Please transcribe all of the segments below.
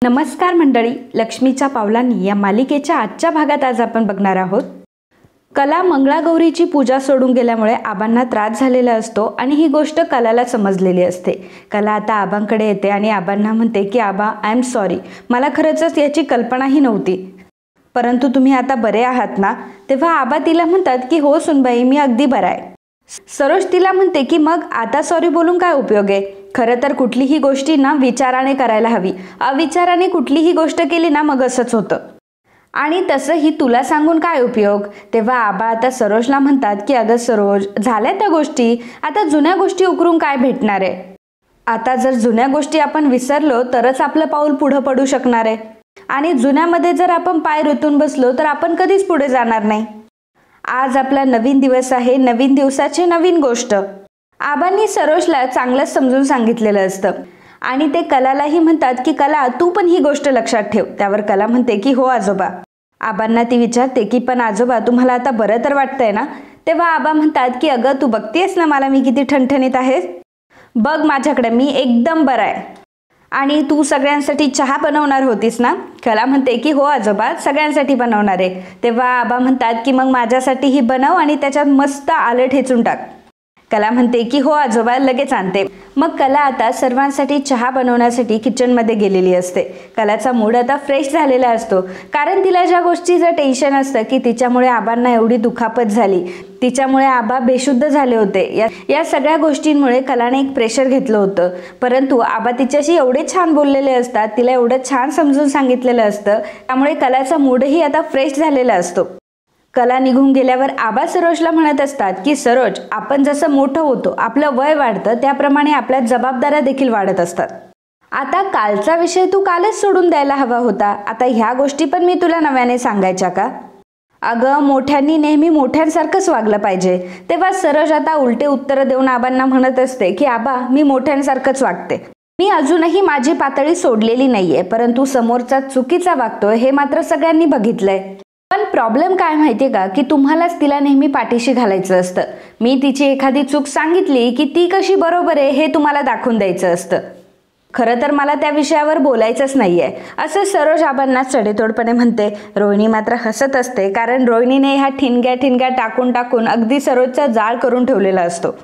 नमस्कार मंडळी, लक्ष्मीच्या पावलांनी या मालिकेच्या आजच्या भागात आज आपण बघणार आहोत. कला मंगळागौरीची पूजा सोडून गेल्यामुळे आबांना त्रास झालेला असतो आणि ही गोष्ट कलाला समजलेली असते. कला आता आबांकडे येते आणि आबांना म्हणते की आबा, आय एम सॉरी, मला खरंच याची कल्पनाही नव्हती, परंतु तुम्ही आता बरे आहात ना? तेव्हा आबा तिला म्हणतात की हो सुनबाई, मी अगदी बरा आहे. सरोज तिला म्हणते की मग आता सॉरी बोलून काय उपयोग आहे? खरं तर कुठलीही गोष्टी ना विचाराने करायला हवी, अविचाराने कुठलीही गोष्ट केली ना मग असंच होतं, आणि तसंही तुला सांगून काय उपयोग? तेव्हा आबा आता सरोजला म्हणतात की अगं सरोज, झाल्या त्या गोष्टी, आता जुन्या गोष्टी उकरून काय भेटणार आहे? आता जर जुन्या गोष्टी आपण विसरलो तरच आपलं पाऊल पुढं पडू शकणार आहे, आणि जुन्यामध्ये जर आपण पाय रुतून बसलो तर आपण कधीच पुढे जाणार नाही. आज आपला नवीन दिवस आहे, नवीन दिवसाची नवीन गोष्ट. आबांनी सरोजला चांगलंच समजून सांगितलेलं असतं आणि ते कलालाही म्हणतात की कला, तू पण ही गोष्ट लक्षात ठेव. त्यावर कला म्हणते की हो आजोबा. आबांना ती विचारते की पण आजोबा, तुम्हाला आता बरं तर वाटतंय ना? तेव्हा आबा म्हणतात की अगं, तू बघतेस ना मला मी किती ठणठणीत आहे, बघ माझ्याकडे, मी एकदम बरं आहे. आणि तू सगळ्यांसाठी चहा बनवणार होतीस ना? कला म्हणते की हो आजोबा, सगळ्यांसाठी बनवणार आहे. तेव्हा आबा म्हणतात की मग माझ्यासाठीही बनव आणि त्याच्यात मस्त आलं ठेचून टाक. कला म्हणते की हो आजोबा, लगेच आणते. मग कला आता सर्वांसाठी चहा बनवण्यासाठी किचनमध्ये गेलेली असते. कलाचा मूड आता फ्रेश झालेला असतो, कारण तिला ज्या गोष्टीचं टेन्शन असतं की तिच्यामुळे आबांना एवढी दुखापत झाली, तिच्यामुळे आबा बेशुद्ध झाले होते, या सगळ्या गोष्टींमुळे कलाने एक प्रेशर घेतलं होतं. परंतु आबा तिच्याशी एवढे छान बोललेले असतात, तिला एवढं छान समजून सांगितलेलं असतं, त्यामुळे कलाचा मूडही आता फ्रेश झालेला असतो. कला निघून गेल्यावर आबा सरोजला म्हणत असतात की सरोज, आपण जसं मोठं होतो, आपलं वय वाढतं, त्याप्रमाणे आपल्या जबाबदाऱ्या देखील वाढत असतात. आता कालचा विषय तू कालच सोडून द्यायला हवा होता, आता ह्या गोष्टी पण मी तुला नव्याने सांगायच्या का? अगं, मोठ्यांनी नेहमी मोठ्यांसारखंच वागलं पाहिजे. तेव्हा सरोज आता उलटे उत्तर देऊन आबांना म्हणत असते की आबा, मी मोठ्यांसारखंच वागते, मी अजूनही माझी पातळी सोडलेली नाहीये, परंतु समोरचा चुकीचा वागतोय हे मात्र सगळ्यांनी बघितलंय. पण प्रॉब्लेम काय माहितीये का, की तुम्हालाच तिला नेहमी पाठीशी घालायचं असतं. मी तिची एखादी चूक सांगितली की ती कशी बरोबर आहे हे तुम्हाला दाखवून द्यायचं असतं. खरं तर मला त्या विषयावर बोलायचंच नाहीये, असं सरोज आबांना चढेतोडपणे म्हणते. रोहिणी मात्र हसत असते, कारण रोहिणीने ह्या ठिणग्या टाकून टाकून अगदी सरोजचा जाळ करून ठेवलेला असतो,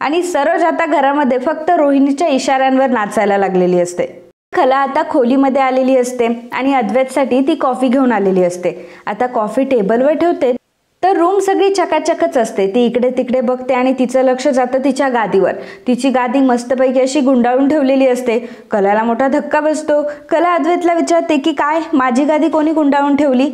आणि सरोज आता घरामध्ये फक्त रोहिणीच्या इशाऱ्यांवर नाचायला लागलेली असते. कला आता खोलीमध्ये आलेली असते आणि अद्वैतसाठी ती कॉफी घेऊन आलेली असते. आता कॉफी टेबलवर ठेवते तर रूम सगळी चकाचकच असते. ती इकडे तिकडे बघते आणि तिचं लक्ष जातं तिच्या गादीवर. तिची गादी मस्तपैकी अशी गुंडाळून ठेवलेली असते. कलाला मोठा धक्का बसतो. कला अद्वैतला विचारते की काय, माझी गादी कोणी गुंडाळून ठेवली?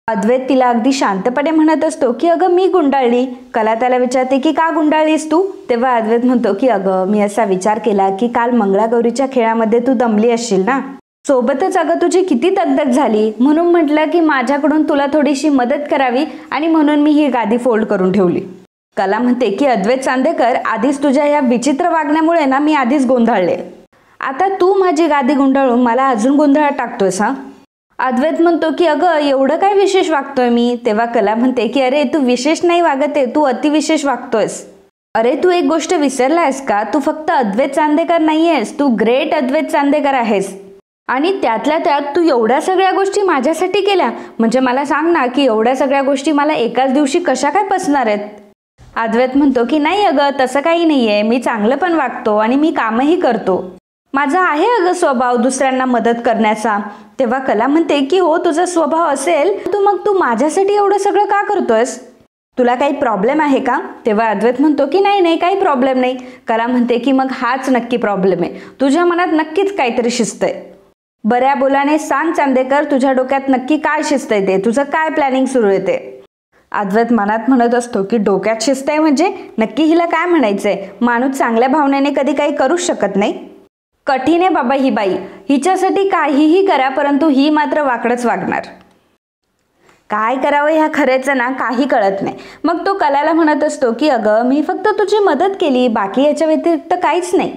अद्वैत तिला अगदी शांतपणे म्हणत असतो की अगं, मी गुंडाळली. कला त्याला विचारते की का गुंडाळलीस तू? तेव्हा अद्वैत म्हणतो की अगं, मी असा विचार केला की काल मंगळागौरीच्या खेळामध्ये तू दमली असशील ना, सोबतच अगं तुझी किती दगदग झाली, म्हणून म्हटलं की माझ्याकडून तुला थोडीशी मदत करावी, आणि म्हणून मी ही गादी फोल्ड करून ठेवली. कला म्हणते की अद्वैत चांदेकर, आधीच तुझ्या या विचित्र वागण्यामुळे ना मी आधीच गोंधळले, आता तू माझी गादी गुंडाळून मला अजून गोंधळात टाकतोयस हा? अद्वैत म्हणतो की अगं, एवढं काय विशेष वागतोय मी? तेव्हा कला म्हणते की अरे, तू विशेष नाही वागत आहे, तू अतिविशेष वागतोयस. अरे, तू एक गोष्ट विसरलायस का? तू फक्त अद्वैत चांदेकर नाहीयेस, तू ग्रेट अद्वैत चांदेकर आहेस, आणि त्यातल्या त्यात तू एवढ्या सगळ्या गोष्टी माझ्यासाठी केल्या, म्हणजे मला सांग ना की एवढ्या सगळ्या गोष्टी मला एकाच दिवशी कशा काय पचणार आहेत? अद्वैत म्हणतो की नाही अगं, तसं काही नाहीये, मी चांगलं पण वागतो आणि मी कामही करतो, माझा आहे अगं स्वभाव दुसऱ्यांना मदत करण्याचा. तेव्हा कला म्हणते की हो, तुझा स्वभाव असेल, मग तू माझ्यासाठी एवढं सगळं का करतोयस? तुला काही प्रॉब्लेम आहे का? तेव्हा अद्वैत म्हणतो की नाही नाही, काही प्रॉब्लेम नाही. कला म्हणते की मग हाच नक्की प्रॉब्लेम आहे, तुझ्या मनात नक्कीच काहीतरी शिस्त आहे. बऱ्या बोलाने सांग चांदेकर, तुझ्या डोक्यात नक्की काय शिस्त आहे ते, तुझं काय प्लॅनिंग सुरू आहे ते? अद्वैत मनात म्हणत असतो की डोक्यात शिस्त आहे म्हणजे नक्की हिला काय म्हणायचंय? माणूस चांगल्या भावनेने कधी काही करूच शकत नाही. कठीण आहे बाबा ही बाई, हिच्यासाठी काहीही करा, परंतु ही मात्र वाकडच वागणार. काय करावं ह्या खऱ्याचं ना काही कळत नाही. मग तो कलाला म्हणत असतो की अगं, मी फक्त तुझी मदत केली, बाकी याच्या व्यतिरिक्त काहीच नाही,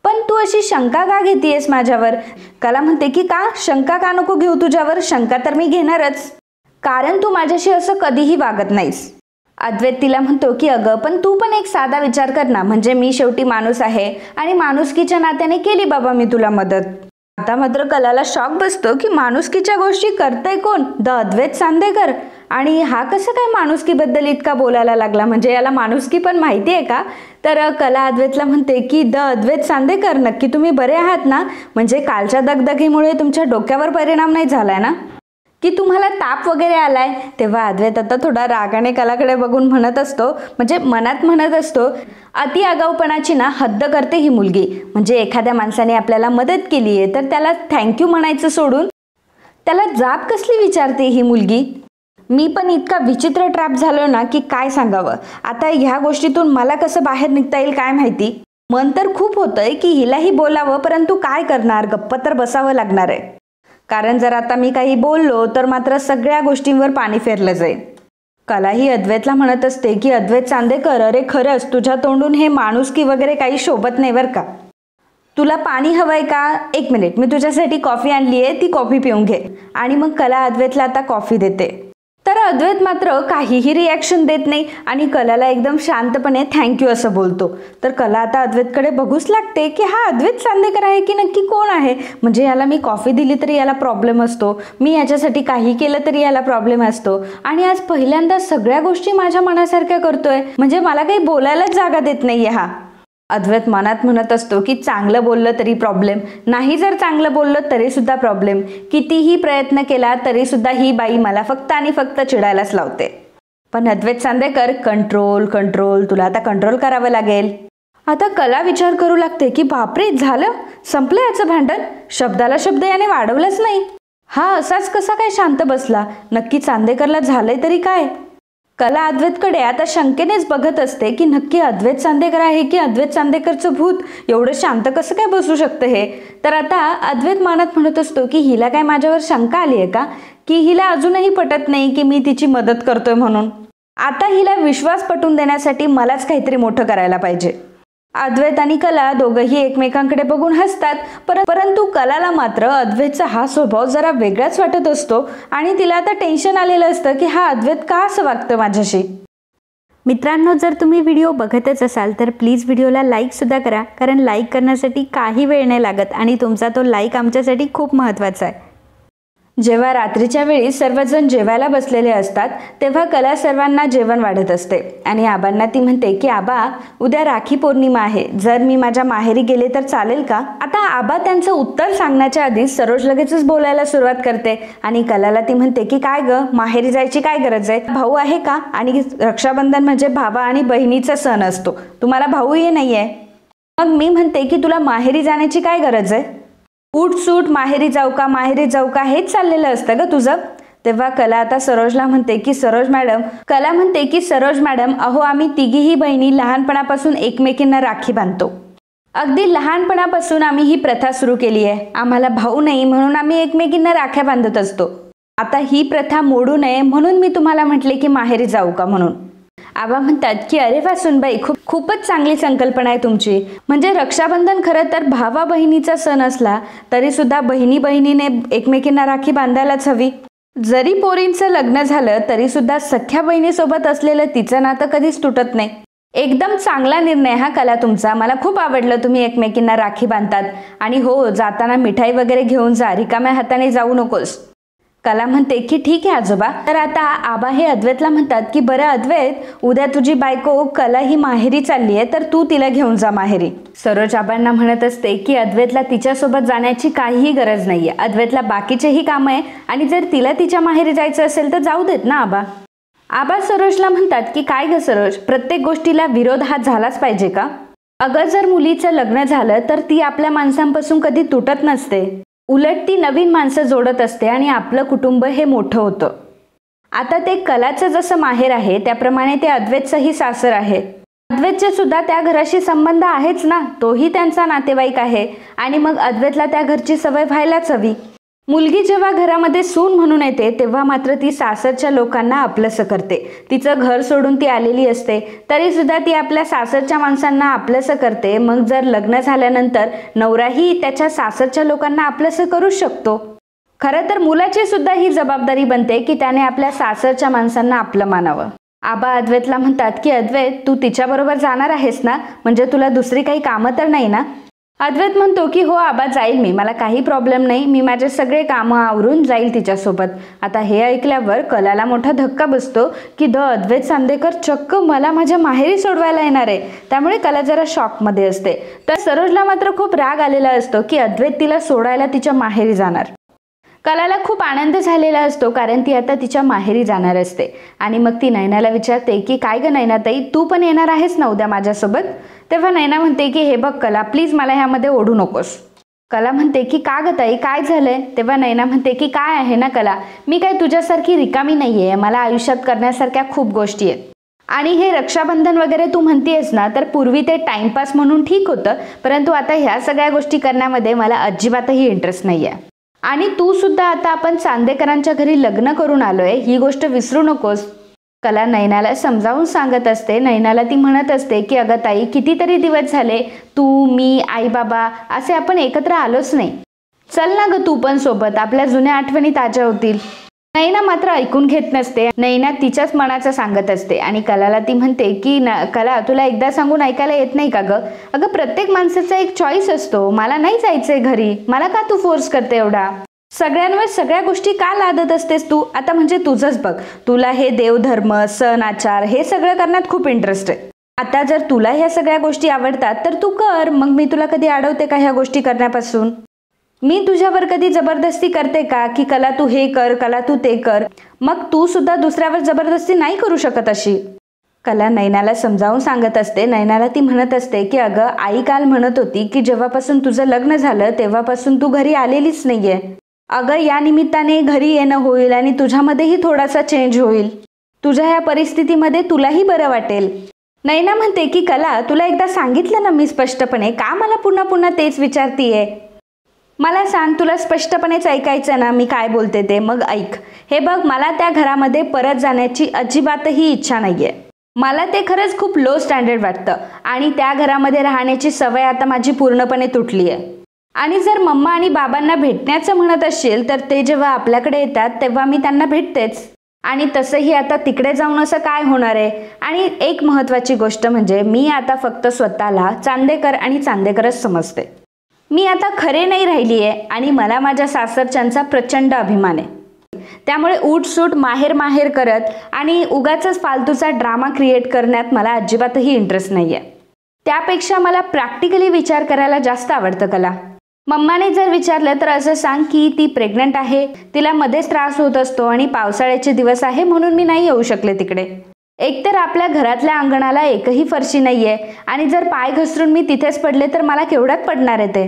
पण तू अशी शंका का घेतीयस माझ्यावर? कला म्हणते की का शंका का नको घेऊ तुझ्यावर? शंका तर मी घेणारच, कारण तू माझ्याशी असं कधीही वागत नाहीस. अद्वैत तिला म्हणतो की अगं, पण तू पण एक साधा विचार कर ना, म्हणजे मी शेवटी माणूस आहे आणि माणुसकीच्या नात्याने केली बाबा मी तुला मदत. आता मात्र कलाला शॉक बसतो की माणुसकीच्या गोष्टी करतंय कोण? द अद्वैत चांदेकर. आणि हा कसं काय माणुसकीबद्दल इतका बोलायला लागला? म्हणजे याला माणुसकी पण माहिती आहे का? तर कला अद्वैतला म्हणते की द अद्वैत चांदेकर, नक्की तुम्ही बरे आहात ना? म्हणजे कालच्या दगदगीमुळे तुमच्या डोक्यावर परिणाम नाही झालाय ना? की तुम्हाला ताप वगैरे आलाय? तेव्हा अद्वैत आता थोडा रागाने कलाकडे बघून म्हणत असतो, म्हणजे मनात म्हणत असतो, अति आगाऊपणाची ना हद्द करते ही मुलगी. म्हणजे एखाद्या माणसाने आपल्याला मदत केली आहे तर त्याला थँक्यू म्हणायचं सोडून त्याला जाब कसली विचारते ही मुलगी. मी पण इतका विचित्र ट्रॅप झालो ना की काय सांगावं. आता ह्या गोष्टीतून मला कसं बाहेर निघता येईल काय माहिती. मन तर खूप होतंय की हिलाही बोलावं, परंतु काय करणार, गप्प तर बसावं लागणार आहे. कारण जर आता मी काही बोललो तर मात्र सगळ्या गोष्टींवर पाणी फेरलं जाईल. कलाही अद्वैतला म्हणत असते की अद्वैत चांदेकर, अरे खरंच तुझ्या तोंडून हे माणुसकी वगैरे काही शोभत नाही बरं का. तुला पाणी हवंय का? 1 मिनिट, मी तुझ्यासाठी कॉफी आणली आहे, ती कॉफी पिऊन घे. आणि मग कला अद्वैतला आता कॉफी देते. तर अद्वैत मात्र काहीही रिॲक्शन देत नाही आणि कलाला एकदम शांतपणे थँक्यू असं बोलतो. तर कला आता अद्वैतकडे बघूच लागते की हा अद्वैत चांदेकर आहे की नक्की कोण आहे. म्हणजे याला मी कॉफी दिली तरी याला प्रॉब्लेम असतो, मी याच्यासाठी काही केलं तरी याला प्रॉब्लेम असतो, आणि आज पहिल्यांदा सगळ्या गोष्टी माझ्या मनासारख्या करतोय. म्हणजे मला काही बोलायलाच जागा देत नाहीये हा. अद्वैत मनात म्हणत असतो की चांगलं बोललं तरी प्रॉब्लेम, नाही जर चांगलं बोललं तरी सुद्धा प्रॉब्लेम, कितीही प्रयत्न केला तरी सुद्धा ही बाई मला फक्त आणि फक्त चिडायलाच लावते. पण अद्वैत चांदेकर, कंट्रोल कंट्रोल, तुला आता कंट्रोल करावं लागेल. आता कला विचार करू लागते की बापरे, झालं, संपलं याचं भांडण. शब्दाला शब्द याने वाढवलंच नाही. हा असाच कसा काय शांत बसला? नक्की चांदेकरला झालंय तरी काय? कला अद्वैतकडे आता शंकेनेच बघत असते की नक्की अद्वैत चांदेकर आहे की अद्वैत चांदेकरचं भूत. एवढं शांत कसं काय बसू शकतं हे? तर आता अद्वैत मनात म्हणत असतो की हिला काय माझ्यावर शंका आली आहे का? की हिला अजूनही पटत नाही की मी तिची मदत करतोय म्हणून. आता हिला विश्वास पटवून देण्यासाठी मलाच काहीतरी मोठं करायला पाहिजे. अद्वैत आणि कला दोघंही एकमेकांकडे बघून हसतात. परंतु कलाला मात्र अद्वैतचा हा स्वभाव जरा वेगळाच वाटत असतो आणि तिला आता टेन्शन आलेलं असतं की हा अद्वैत का असं वागतं माझ्याशी. मित्रांनो, जर तुम्ही व्हिडिओ बघतच असाल तर प्लीज व्हिडिओला लाईकसुद्धा करा, कारण लाईक करण्यासाठी काही वेळ नाही लागत आणि तुमचा तो लाईक आमच्यासाठी खूप महत्त्वाचा आहे. जेव्हा रात्रीच्या वेळी सर्वजण जेवायला बसलेले असतात तेव्हा कला सर्वांना जेवण वाढत असते आणि आबांना ती म्हणते की आबा, उद्या राखी पौर्णिमा आहे, जर मी माझ्या माहेरी गेले तर चालेल का? आता आबा त्यांचं उत्तर सांगण्याच्या आधी सरोज लगेचच बोलायला सुरुवात करते आणि कलाला ती म्हणते की काय ग, माहेरी जायची काय गरज आहे? भाऊ आहे का? आणि रक्षाबंधन म्हणजे भावा आणि बहिणीचा सण असतो, तुम्हाला भाऊही नाहीये. मग मी म्हणते की तुला माहेरी जाण्याची काय गरज आहे? उठसूट माहेरी जाऊ का, माहेरी जाऊ का, हेच चाललेलं असतं ग तुझं. तेव्हा कला आता सरोजला म्हणते की सरोज मॅडम, कला म्हणते की सरोज मॅडम, अहो आम्ही तिघीही बहिणी लहानपणापासून एकमेकींना राखी बांधतो. अगदी लहानपणापासून आम्ही ही प्रथा सुरू केली आहे. आम्हाला भाऊ नाही म्हणून आम्ही एकमेकींना राख्या बांधत असतो. आता ही प्रथा मोडू नये म्हणून मी तुम्हाला म्हटले की माहेरी जाऊ का म्हणून. आबा म्हणतात की अरे वा सुनबाई, खूपच चांगली संकल्पना आहे तुमची. म्हणजे रक्षाबंधन खरं तर भावा बहिणीचा सण असला तरी सुद्धा बहिणीने एकमेकींना राखी बांधायलाच हवी. जरी पोरींचं लग्न झालं तरी सुद्धा सख्या बहिणीसोबत असलेलं तिचं नातं कधीच तुटत नाही. एकदम चांगला निर्णय हा कला तुमचा, मला खूप आवडलं तुम्ही एकमेकींना राखी बांधतात. आणि हो, जाताना मिठाई वगैरे घेऊन जा, रिकाम्या हाताने जाऊ नकोस. कला म्हणते की ठीक आहे आजोबा. तर आता आबा हे अद्वैतला म्हणतात की बरं अद्वैत, उद्या तुझी बायको कला ही माहेरी चालली आहे तर तू तिला घेऊन जा माहेरी. सरोज आबांना म्हणत असते की अद्वैतला तिच्यासोबत जाण्याची काहीही गरज नाहीये, अद्वैतला बाकीचेही काम आहे आणि जर तिला तिच्या माहेरी जायचं असेल तर जाऊ देत ना आबा. आबा सरोजला म्हणतात की काय ग सरोज, प्रत्येक गोष्टीला विरोध हा झालाच पाहिजे का? अगं जर मुलीचं लग्न झालं तर ती आपल्या माणसांपासून कधी तुटत नसते, उलट ती नवीन माणसं जोडत असते आणि आपलं कुटुंब हे मोठं होतं. आता ते कलाचं जसं माहेर आहे त्याप्रमाणे ते अद्वैतचंही सासर आहे. अद्वैतचे सुद्धा त्या घराशी संबंध आहेच ना, तोही त्यांचा नातेवाईक आहे आणि मग अद्वैतला त्या घरची सवय व्हायलाच हवी. मुलगी जेव्हा घरामध्ये सून म्हणून येते तेव्हा मात्र ती सासरच्या लोकांना आपलंसं करते. तिचं घर सोडून ती आलेली असते तरी सुद्धा ती आपल्या सासरच्या माणसांना आपलंसं करते. मग जर लग्न झाल्यानंतर नवराही त्याच्या सासरच्या लोकांना आपलंसं करू शकतो. खरं तर मुलाची सुद्धा ही जबाबदारी बनते की त्याने आपल्या सासरच्या माणसांना आपलं मानावं. आबा अद्वैतला म्हणतात की अद्वैत, तू तिच्याबरोबर जाणार आहेस ना, म्हणजे तुला दुसरी काही कामं तर नाही ना? अद्वैत म्हणतो की हो आबा, जाईल मी, मला काही प्रॉब्लेम नाही, मी माझे सगळे कामं आवरून जाईल तिच्यासोबत. आता हे ऐकल्यावर कलाला मोठा धक्का बसतो की अद्वैत चांदेकर चक्क मला माझ्या माहेरी सोडवायला येणार आहे. त्यामुळे कला जरा शॉकमध्ये असते. तर सरोजला मात्र खूप राग आलेला असतो की अद्वैत तिला सोडायला तिच्या माहेरी जाणार. कलाला खूप आनंद झालेला असतो कारण ती आता तिच्या माहेरी जाणार असते. आणि मग ती नयनाला विचारते की काय ग नयनाताई, तू पण येणार आहेस ना उद्या माझ्यासोबत? तेव्हा नयना म्हणते की हे बघ कला, प्लीज मला ह्यामध्ये ओढू नकोस. कला म्हणते की का ग ताई, काय झालंय? तेव्हा नयना म्हणते की काय आहे ना कला, मी काय तुझ्यासारखी रिकामी नाहीये, मला आयुष्यात करण्यासारख्या खूप गोष्टी आहेत. आणि हे रक्षाबंधन वगैरे तू म्हणतेस ना, तर पूर्वी ते टाइमपास म्हणून ठीक होतं, परंतु आता ह्या सगळ्या गोष्टी करण्यामध्ये मला अजिबातही इंटरेस्ट नाहीये. आणि तू सुद्धा आता आपण चांदेकरांच्या घरी लग्न करून आलोय, ही गोष्ट विसरू नकोस. कला नयनाला समजावून सांगत असते. नयनाला ती म्हणत असते की अगं ताई, कितीतरी दिवस झाले तू, मी, आई बाबा असे आपण एकत्र आलोच नाही. चल ना ग तू पण सोबत, आपल्या जुन्या आठवणी ताज्या होतील. नयना मात्र ऐकून घेत नसते. नयना तिच्याच मनाचं सांगत असते आणि कलाला ती म्हणते की कला, तुला एकदा सांगून ऐकायला येत नाही का ग? अगं प्रत्येक माणसाचा एक चॉईस असतो, मला नाही जायचंय घरी, मला का तू फोर्स करते एवढा? सगळ्यांवर सगळ्या गोष्टी का लादत असतेस तू? आता म्हणजे तुझंच बघ, तुला हे देवधर्म, सण आचार हे सगळं करण्यात खूप इंटरेस्ट आहे. आता जर तुला ह्या सगळ्या गोष्टी आवडतात तर तू कर, मग मी तुला कधी अडवते का ह्या गोष्टी करण्यापासून? मी तुझ्यावर कधी जबरदस्ती करते का की कला तू हे कर, कला तू ते कर? मग तू सुद्धा दुसऱ्यावर जबरदस्ती नाही करू शकत अशी. कला नयनाला समजावून सांगत असते. नयनाला ती म्हणत असते की अगं आई काल म्हणत होती की जेव्हापासून तुझं लग्न झालं तेव्हापासून तू घरी आलेलीच नाहीये. अगं या निमित्ताने घरी येणं होईल आणि तुझ्यामध्येही थोडासा चेंज होईल, तुझ्या ह्या परिस्थितीमध्ये तुलाही बरं वाटेल. नयना म्हणते की कला, तुला एकदा सांगितलं ना मी स्पष्टपणे, का मला पुन्हा पुन्हा तेच विचारतीये? मला सांग, तुला स्पष्टपणेच ऐकायचं ना मी काय बोलते ते, मग ऐक. हे बघ, मला त्या घरामध्ये परत जाण्याची अजिबातही इच्छा नाहीये. मला ते खरंच खूप लो स्टँडर्ड वाटतं आणि त्या घरामध्ये राहण्याची सवय आता माझी पूर्णपणे तुटली आहे. आणि जर मम्मा आणि बाबांना भेटण्याचं म्हणत असेल तर ते जेव्हा आपल्याकडे येतात तेव्हा मी त्यांना भेटतेच. आणि तसंही आता तिकडे जाऊन असं काय होणार आहे? आणि एक महत्त्वाची गोष्ट म्हणजे मी आता फक्त स्वतःला चांदेकर आणि चांदेकरच समजते. मी आता खरे नाही राहिली आहे आणि मला माझ्या सासरच्यांचा प्रचंड अभिमान आहे. त्यामुळे उठसूट माहेर माहेर करत आणि उगाचच फालतूचा ड्रामा क्रिएट करण्यात मला अजिबातही इंटरेस्ट नाही आहे. त्यापेक्षा मला प्रॅक्टिकली विचार करायला जास्त आवडतं कला. मम्माने जर विचारलं तर असं सांग की ती प्रेग्नंट आहे, तिला मध्येच त्रास होत असतो आणि पावसाळ्याचे दिवस आहे म्हणून मी नाही येऊ शकले तिकडे. एकतर आपल्या घरातल्या अंगणाला एकही फरशी नाहीये आणि जर पाय घसरून मी तिथेच पडले तर मला केवढ्यात पडणार आहे ते?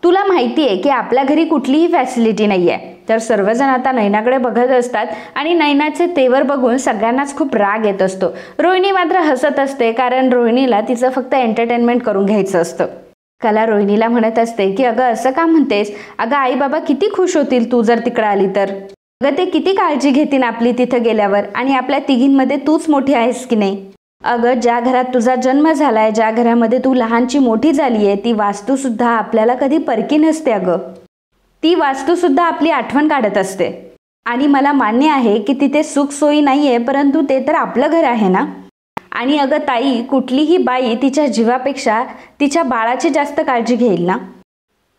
तुला माहिती आहे की आपल्या घरी कुठलीही फॅसिलिटी नाहीये. तर सर्वजण आता नयनाकडे बघत असतात आणि नयनाचे तेवर बघून सगळ्यांनाच खूप राग येत असतो. रोहिणी मात्र हसत असते कारण रोहिणीला तिचं फक्त एंटरटेनमेंट करून घ्यायचं असतं. कला रोहिणीला म्हणत असते की अगं असं का म्हणतेस? अगं आई बाबा किती खुश होतील तू जर तिकडे आली तर. अगं ते किती काळजी घेतील आपली तिथं गेल्यावर, आणि आपल्या तिघींमध्ये तूच मोठी आहेस की नाही. अगं ज्या घरात तुझा जन्म झालाय, ज्या घरामध्ये तू लहानची मोठी झालीये, ती वास्तू सुद्धा आपल्याला कधी परकी नसते. अगं ती वास्तू सुद्धा आपली आठवण काढत असते. आणि मला मान्य आहे की तिथे सुख सोयी नाहीये, परंतु ते तर आपलं घर आहे ना. आणि अगं ताई, कुठलीही बाई तिच्या जीवापेक्षा तिच्या बाळाची जास्त काळजी घेईल ना.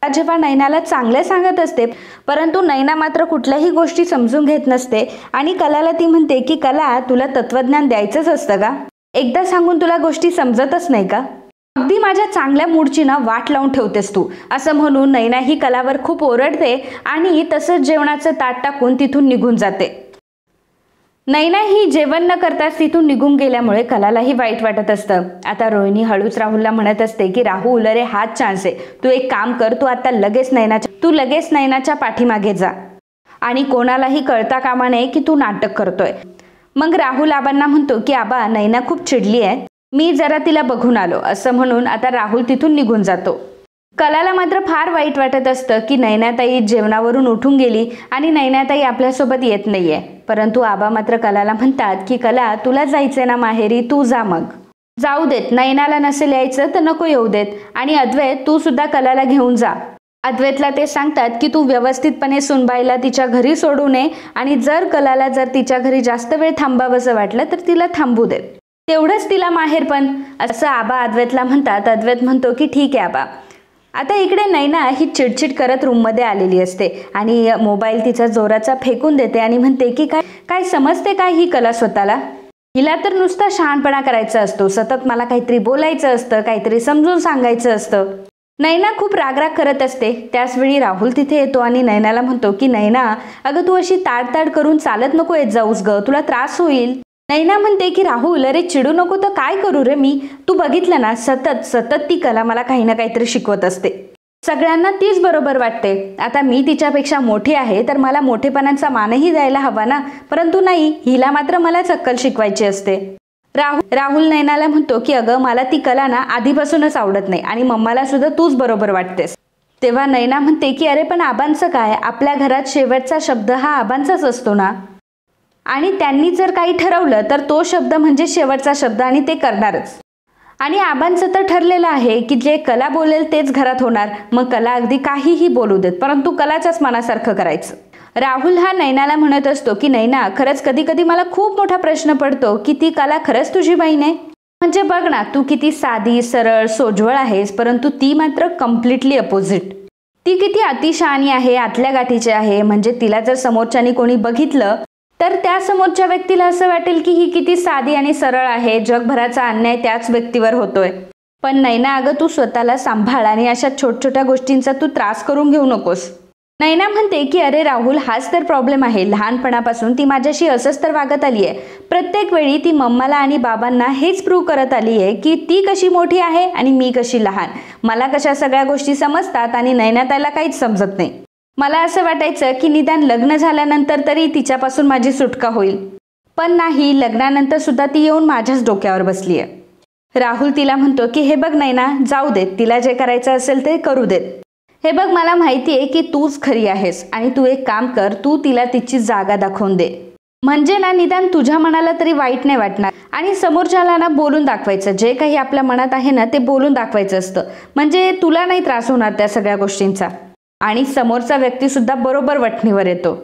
जेव्हा नयनाला चांगले सांगत असते परंतु नयना मात्र कुठल्याही गोष्टी समजून घेत नसते आणि कलाला ती म्हणते की कला, तुला तत्वज्ञान द्यायचंच असतं का? एकदा सांगून तुला गोष्टी समजतच नाही का? अगदी माझ्या चांगल्या मूडची ना वाट लावून ठेवतेस तू. असं म्हणून नयना ही कलावर खूप ओरडते आणि तसंच जेवणाचं ताट टाकून तिथून निघून जाते. नयना ही जेवण न करताच तिथून निघून गेल्यामुळे कलालाही वाईट वाटत असतं. आता रोहिणी हळूच राहुलला म्हणत असते की राहुल, अरे हाच चान्स आहे, तू एक काम कर, तू आता लगेच नयनाच्या पाठीमागे जा आणि कोणालाही कळता कामा नये की तू नाटक करतोय. मग राहुल आबांना म्हणतो की आबा, नयना खूप चिडली आहे, मी जरा तिला बघून आलो. असं म्हणून आता राहुल तिथून निघून जातो. कलाला मात्र फार वाईट वाटत असतं की नयनाताई जेवणावरून उठून गेली आणि नयनाताई आपल्यासोबत येत नाहीये. परंतु आबा मात्र कलाला म्हणतात की कला, तुला जायचंय ना माहेरी, तू जा, मग जाऊ देत. नयनाला नसेल यायचं तर नको येऊ देत. आणि अद्वैत, तू सुद्धा कलाला घेऊन जा. अद्वैतला ते सांगतात की तू व्यवस्थितपणे सुनबाईला तिच्या घरी सोडू नये आणि जर कलाला तिच्या घरी जास्त वेळ थांबावंसं वाटलं तर तिला थांबू देत, तेवढंच तिला माहेर पण, असं आबा अद्वैतला म्हणतात. अद्वैत म्हणतो की ठीक आहे आबा, आता इकडे नैना ही चिडचिड करत रूममध्ये आलेली असते आणि मोबाईल तिचा जोराचा फेकून देते आणि म्हणते की काय काय समजते काय ही कला स्वतःला? हिला तर नुसता शहाणपणा करायचा असतो, सतत मला काहीतरी बोलायचं असतं, काहीतरी समजून सांगायचं असतं. नैना खूप रागराग करत असते. त्याचवेळी राहुल तिथे येतो आणि नैनाला म्हणतो की नैना, अगं तू अशी ताडताड करून चालत नको येत जाऊस ग, तुला त्रास होईल. नैना म्हणते की राहुल, अरे चिडू नको तर काय करू रे मी? तू बघितलं ना, सतत सतत ती कला मला काही ना काहीतरी शिकवत असते. सगळ्यांना तीच बरोबर वाटते. आता मी तिच्यापेक्षा मोठी आहे तर मला मोठेपणाचा मानही द्यायला हवा ना, परंतु नाही, हिला मात्र मलाच अक्कल शिकवायची असते. राहुल नैनाला म्हणतो की अगं मला ती कला ना आधीपासूनच आवडत नाही आणि मम्माला सुद्धा तूच बरोबर वाटतेस. तेव्हा नैना म्हणते की अरे पण आबांचं काय, आपल्या घरात शेवटचा शब्द हा आबांचाच असतो ना, आणि त्यांनी जर काही ठरवलं तर तो शब्द म्हणजे शेवटचा शब्द आणि ते करणारच. आणि आबांचं तर ठरलेलं आहे की जे कला बोलेल तेच घरात होणार. मग कला अगदी काहीही बोलू देत, परंतु कलाच्याच मनासारखं करायचं. राहुल हा नैनाला म्हणत असतो की नैना, खरंच कधी कधी मला खूप मोठा प्रश्न पडतो की ती कला खरंच तुझी बहीण आहे? म्हणजे बघ ना, तू किती साधी सरळ सोज्वळ आहेस, परंतु ती मात्र कम्प्लिटली अपोजिट. ती किती अतिशहाणी आहे, आतल्या गाठीची आहे. म्हणजे तिला जर समोरच्यानी कोणी बघितलं तर त्या समोरच्या व्यक्तीला असं वाटेल की ही किती साधी आणि सरळ आहे, जगभराचा अन्याय त्याच व्यक्तीवर होतोय. पण नैना, अगं तू स्वतःला सांभाळ आणि अशा छोट्या गोष्टींचा तू त्रास करून घेऊ नकोस. नैना म्हणते की अरे राहुल, हाच तर प्रॉब्लेम आहे. लहानपणापासून ती माझ्याशी असंच तर वागत आली आहे. प्रत्येक वेळी ती मम्माला आणि बाबांना हेच प्रूव्ह करत आली आहे की ती कशी मोठी आहे आणि मी कशी लहान. मला कशा सगळ्या गोष्टी समजतात आणि नैना त्याला काहीच समजत नाही. मला असं वाटायचं की निदान लग्न झाल्यानंतर तरी तिच्यापासून माझी सुटका होईल, पण नाही, लग्नानंतर सुद्धा ती येऊन माझ्याच डोक्यावर बसली आहे. राहुल तिला म्हणतो की हे बघ नैना, जाऊ देत, तिला जे करायचं असेल ते करू देत. हे बघ, मला माहिती आहे की तूच खरी आहेस आणि तू एक काम कर, तू तिला तिची जागा दाखवून दे. म्हणजे ना, निदान तुझ्या मनाला तरी वाईट नाही वाटणार. आणि समोरच्याला ना बोलून दाखवायचं, जे काही आपल्या मनात आहे ना ते बोलून दाखवायचं असतं. म्हणजे तुला नाही त्रास होणार त्या सगळ्या गोष्टींचा आणि समोरचा व्यक्ती सुद्धा बरोबर वठणीवर येतो.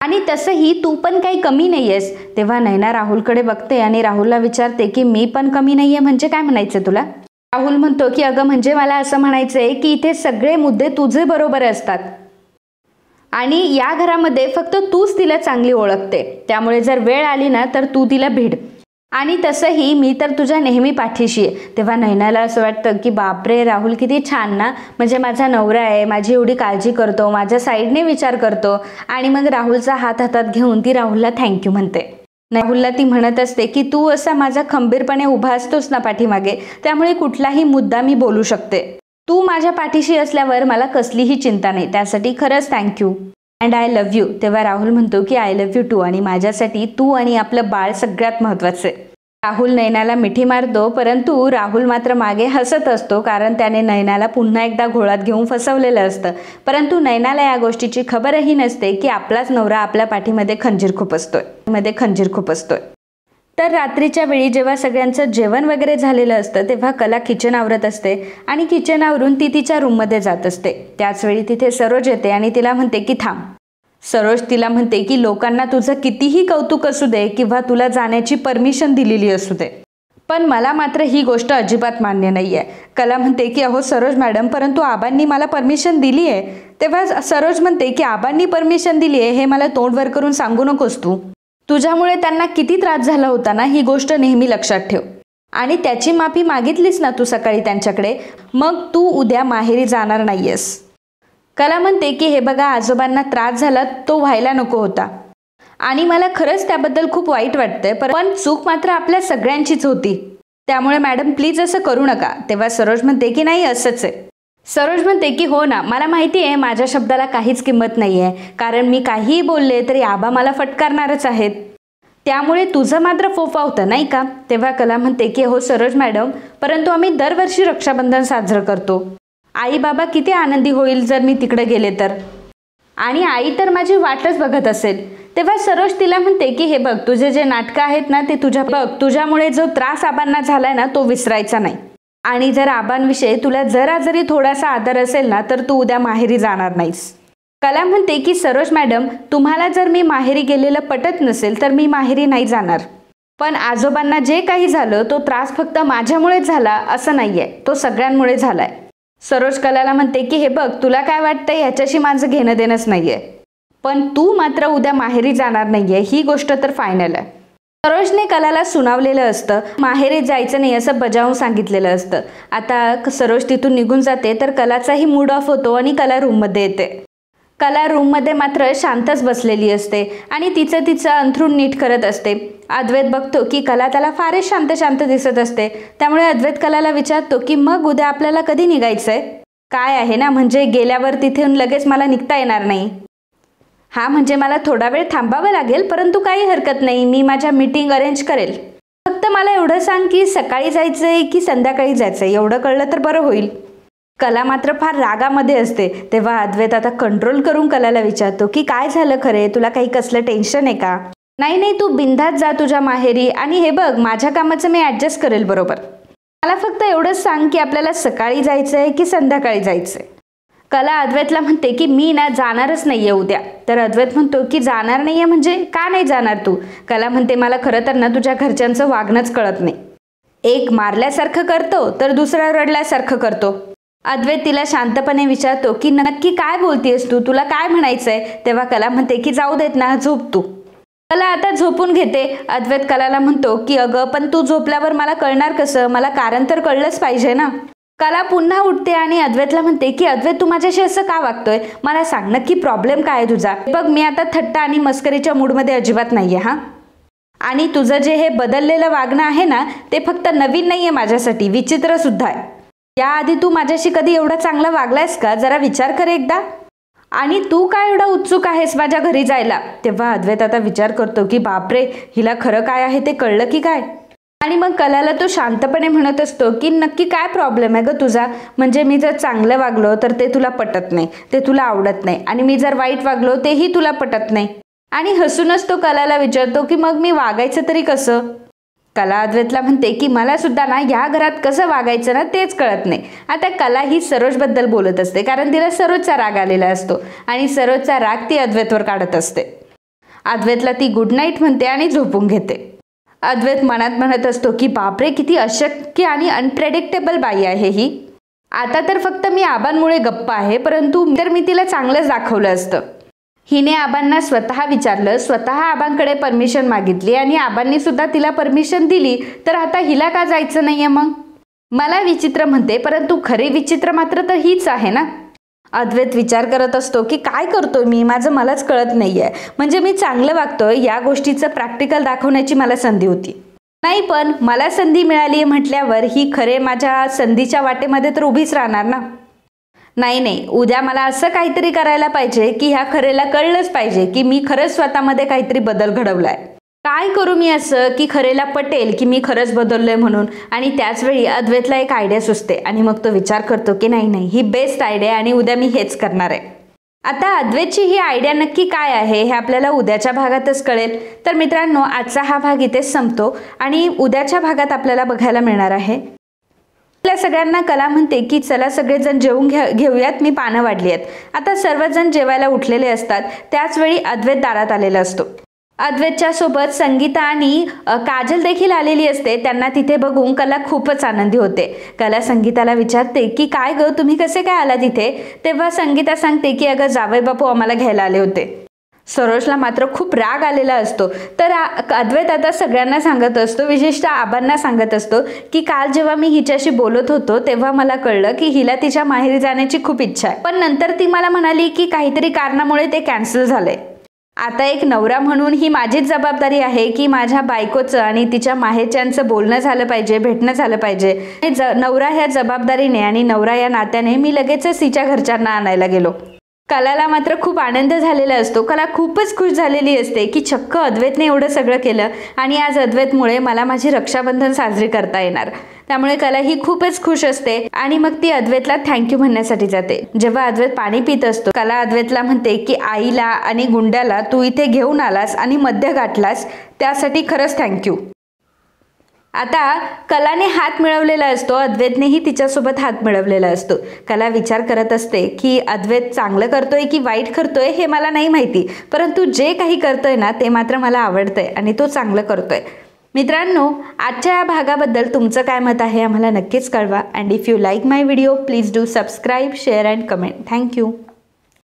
आणि तसंही तू पण काही कमी नाहीयेस. तेव्हा नैना राहुलकडे बघते आणि राहुलला विचारते की मी पण कमी नाहीये म्हणजे काय म्हणायचं तुला? राहुल म्हणतो की अगं म्हणजे मला असं म्हणायचंय की इथे सगळे मुद्दे तुझे बरोबर असतात आणि या घरामध्ये फक्त तूच तिला चांगली ओळखते. त्यामुळे जर वेळ आली ना तर तू तिला भिड. आणि तसंही मी तर तुझ्या नेहमी पाठीशी आहे. तेव्हा नैनाला असं वाटतं की बापरे, राहुल किती छान ना, म्हणजे माझा नवरा आहे, माझी एवढी काळजी करतो, माझ्या साईडने विचार करतो. आणि मग राहुलचा हात हातात घेऊन ती राहुलला थँक्यू म्हणते. राहुलला ती म्हणत असते की तू असा माझा खंबीरपणे उभा असतोस ना पाठीमागे, त्यामुळे कुठलाही मुद्दा मी बोलू शकते. तू माझ्या पाठीशी असल्यावर मला कसलीही चिंता नाही. त्यासाठी खरंच thank you and I love you. तेव्हा राहुल म्हणतो की आय लव्ह यू टू, आणि माझ्यासाठी तू आणि आपलं बाळ सगळ्यात महत्त्वाचं आहे. राहुल नैनाला मिठी मारतो, परंतु राहुल मात्र मागे हसत असतो, कारण त्याने नैनाला पुन्हा एकदा घोळात घेऊन फसवलेलं असतं. परंतु नैनाला या गोष्टीची खबरही नसते की आपलाच नवरा आपल्या पाठीमध्ये खंजीर खुपसतोय. तर रात्रीच्या वेळी जेव्हा सगळ्यांचं जेवण वगैरे झालेलं असतं तेव्हा कला किचन आवरत असते आणि किचन आवरून ती तिच्या रूममध्ये जात असते. त्याचवेळी तिथे सरोज येते आणि तिला म्हणते की थांब. सरोज तिला म्हणते की लोकांना तुझं कितीही कौतुक असू दे किंवा तुला जाण्याची परमिशन दिलेली असू दे, पण मला मात्र ही गोष्ट अजिबात मान्य नाही आहे. कला म्हणते की अहो सरोज मॅडम, परंतु आबांनी मला परमिशन दिली आहे. तेव्हा सरोज म्हणते की आबांनी परमिशन दिली आहे हे मला तोंडवर करून सांगू नकोस तू. तुझ्यामुळे त्यांना किती त्रास झाला होता ना, ही गोष्ट नेहमी लक्षात ठेव. आणि त्याची माफी मागितलीस ना तू सकाळी त्यांच्याकडे, मग तू उद्या माहेरी जाणार नाहीयेस. कला म्हणते की हे बघा, आजोबांना त्रास झाला तो व्हायला नको होता आणि मला खरंच त्याबद्दल खूप वाईट वाटतंय, पण चूक मात्र आपल्या सगळ्यांचीच होती. त्यामुळे मॅडम प्लीज असं करू नका. तेव्हा सरोज म्हणते की नाही, असंच आहे. सरोज म्हणते की हो ना, मला माहिती आहे माझ्या शब्दाला काहीच किंमत नाही आहे, कारण मी काहीही बोलले तरी आबा मला फटकारणारच आहेत. त्यामुळे तुझं मात्र फोफावतं नाही का? तेव्हा कला म्हणते की हो सरोज मॅडम, परंतु आम्ही दरवर्षी रक्षाबंधन साजरं करतो. आई बाबा किती आनंदी होईल जर मी तिकडे गेले तर, आणि आई तर माझी वाटच बघत असेल. तेव्हा सरोज तिला म्हणते की हे बघ, तुझे जे नाटकं आहेत ना ते तुझ्यामुळे जो त्रास आबांना झालाय ना तो विसरायचा नाही. आणि जर आबांविषयी तुला जरा जरी थोडासा आदर असेल ना तर तू उद्या माहेरी जाणार नाहीस. कला म्हणते की सरोज मॅडम, तुम्हाला जर मी माहेरी गेलेलं पटत नसेल तर मी माहेरी नाही जाणार, पण आजोबांना जे काही झालं तो त्रास फक्त माझ्यामुळेच झाला असं नाहीये, तो सगळ्यांमुळे झालाय. सरोज कलाला म्हणते की हे बघ, तुला काय वाटतंय ह्याच्याशी माझं घेणं देणंच नाहीये, पण तू मात्र उद्या माहेरी जाणार नाहीये ही गोष्ट तर फायनल आहे. सरोजने कलाला सुनावलेलं असतं, माहेरी जायचं नाही असं बजावून सांगितलेलं असतं. आता सरोज तिथून निघून जाते तर कलाचाही मूड ऑफ होतो आणि कला रूममध्ये येते. कला रूममध्ये मात्र शांतच बसलेली असते आणि तिचं अंथरूण नीट करत असते. अद्वैत बघतो की कला त्याला फारच शांत शांत दिसत असते. त्यामुळे अद्वैत कलाला विचारतो की मग उद्या आपल्याला कधी निघायचंय? काय आहे ना, म्हणजे गेल्यावर तिथून लगेच मला निघता येणार नाही. हा, म्हणजे मला थोडा वेळ थांबावं लागेल, परंतु काही हरकत नाही, मी माझ्या मीटिंग अरेंज करेल. फक्त मला एवढं सांग की सकाळी जायचंय की संध्याकाळी जायचंय, एवढं कळलं तर बरं होईल. कला मात्र फार रागामध्ये असते. तेव्हा अद्वैत आता कंट्रोल करून कलाला विचारतो की काय झालं खरे, तुला काही कसलं टेन्शन आहे का? नाही नाही, तू बिंदास जा तुझ्या माहेरी, आणि हे बघ, माझ्या कामाचं मी ॲडजस्ट करेल बरोबर. मला फक्त एवढंच सांग की आपल्याला सकाळी जायचंय की संध्याकाळी जायचंय. कला अद्वैतला म्हणते की मी ना जाणारच नाहीये उद्या. तर अद्वैत म्हणतो की जाणार नाहीये म्हणजे का नाही जाणार तू? कला म्हणते मला खरं तर ना तुझ्या घरच्यांचं वागणंच कळत नाही. एक मारल्यासारखं करतो तर दुसरा रडल्यासारखं करतो. अद्वैत तिला शांतपणे विचारतो की नक्की काय बोलतेस तू, तुला काय म्हणायचंय? तेव्हा कला म्हणते की जाऊ देत ना, झोप तू. कला आता झोपून घेते. अद्वैत कलाला म्हणतो की अगं पण तू झोपल्यावर मला कळणार कसं, मला कारण तर कळलंच पाहिजे ना. कला पुन्हा उठते आणि अद्वैतला म्हणते की अद्वैत तू माझ्याशी असं का वागतोय, मला सांग नक्की प्रॉब्लेम काय आहे तुझा. बघ, मी आता थट्टा आणि मस्करीच्या मूडमध्ये अजिबात नाहीये हा. आणि तुझं जे हे बदललेलं वागणं आहे ना, ते फक्त नवीन नाहीये माझ्यासाठी, विचित्र सुद्धा आहे. याआधी तू माझ्याशी कधी एवढा चांगला वागलायस का, जरा विचार कर एकदा. आणि तू काय एवढा उत्सुक आहेस माझ्या घरी जायला? तेव्हा अद्वैत आता विचार करतो की बापरे, हिला खरं काय आहे ते कळलं की काय. आणि मग कलाला तो शांतपणे म्हणत असतो की नक्की काय प्रॉब्लेम आहे ग तुझा, म्हणजे मी जर चांगलं वागलो तर ते तुला पटत नाही, ते तुला आवडत नाही, आणि मी जर वाईट वागलो तेही तुला पटत नाही. आणि हसूनच तो कलाला विचारतो की मग मी वागायचं तरी कसं? कला अद्वैतला म्हणते की मला सुद्धा ना या घरात कसं वागायचं ना तेच कळत नाही. आता कला ही सरोजबद्दल बोलत असते कारण तिला सरोजचा राग आलेला असतो आणि सरोजचा राग ती अद्वैतवर काढत असते. अद्वैतला ती गुड नाईट म्हणते आणि झोपून घेते. अद्वैत मनात म्हणत असतो की बापरे, किती अशक्य आणि अनप्रेडिक्टेबल बाई आहे ही. आता तर फक्त मी आबांमुळे गप्प आहे, परंतु तर मी तिला चांगलंच दाखवलं असतं. हिने आबांना स्वतः विचारलं, स्वतः आबांकडे परमिशन मागितली आणि आबांनी सुद्धा तिला परमिशन दिली, तर आता हिला का जायचं नाहीये मग? मला विचित्र म्हणते, परंतु खरी विचित्र मात्र तर हीच आहे ना. अद्वैत विचार करत असतो की काय करतोय मी, माझं मलाच कळत नाहीये. म्हणजे मी चांगलं वागतोय या गोष्टीचं प्रॅक्टिकल दाखवण्याची मला संधी होती. नाही, पण मला संधी मिळाली म्हटल्यावर ही खरे माझ्या संधीच्या वाटेमध्ये तर उभीच राहणार ना. नाही, उद्या मला असं काहीतरी करायला पाहिजे की ह्या खरेला कळलंच पाहिजे की मी खरंच स्वतःमध्ये काहीतरी बदल घडवलाय. काय करू मी असं की खरेला पटेल की मी खरंच बदललोय म्हणून. आणि त्याचवेळी अद्वैतला एक आयडिया सुचते आणि मग तो विचार करतो की नाही, ही बेस्ट आयडिया आणि उद्या मी हेच करणार आहे. आता अद्वैतची ही आयडिया नक्की काय आहे हे आपल्याला उद्याच्या भागातच कळेल. तर मित्रांनो, आजचा हा भाग इथेच संपतो आणि उद्याच्या भागात आपल्याला बघायला मिळणार आहे. आपल्या सगळ्यांना कला म्हणते की चला सगळेजण जेवून घेऊयात, मी पानं वाढली आहेत. आता सर्वजण जेवायला उठलेले असतात. त्याचवेळी अद्वैत दारात आलेला असतो. अद्वैतच्या सोबत संगीता आणि काजल देखील आलेली असते. त्यांना तिथे बघून कला खूपच आनंदी होते. कला संगीताला विचारते की काय ग, तुम्ही कसे काय आला तिथे? तेव्हा संगीता सांगते की अगं जावई बापू आम्हाला घ्यायला आले होते. सरोजला मात्र खूप राग आलेला असतो. तर अद्वैत आता सगळ्यांना सांगत असतो, विशेषतः आबांना सांगत असतो की काल जेव्हा मी हिच्याशी बोलत होतो तेव्हा मला कळलं की हिला तिच्या माहेरी जाण्याची खूप इच्छा आहे, पण नंतर ती मला म्हणाली की काहीतरी कारणामुळे ते कॅन्सल झालंय. आता एक नवरा म्हणून ही माझीच जबाबदारी आहे की माझ्या बायकोचं आणि तिच्या माहेरच्यांचं बोलणं झालं पाहिजे, भेटणं झालं पाहिजे. नवरा ह्या जबाबदारीने आणि नवरा या नात्याने मी लगेचच तिच्या घरच्यांना आणायला गेलो. कलाला मात्र खूप आनंद झालेला असतो. कला खूपच खुश झालेली असते की चक्क अद्वैतने एवढं सगळं केलं आणि आज अद्वैतमुळे मला माझी रक्षाबंधन साजरी करता येणार. त्यामुळे कला ही खूपच खुश असते आणि मग ती अद्वैतला थँक्यू म्हणण्यासाठी जाते. जेव्हा अद्वैत पाणी पित असतो, कला अद्वैतला म्हणते की आईला आणि गुंड्याला तू इथे घेऊन आलास आणि मध्य गाठलास त्यासाठी खरंच थँक्यू. आता कलाने हात मिळवलेला असतो, अद्वैतनेही तिच्यासोबत हात मिळवलेला असतो. कला विचार करत असते की अद्वैत चांगलं करतोय की वाईट करतोय हे मला नाही माहिती, परंतु जे काही करतोय ना ते मात्र मला आवडतंय आणि तो चांगलं करतोय. मित्रांनो, आजच्या या भागाबद्दल तुमचं काय मत आहे आम्हाला नक्कीच कळवा. And if you like my video please do subscribe, share and comment. Thank you.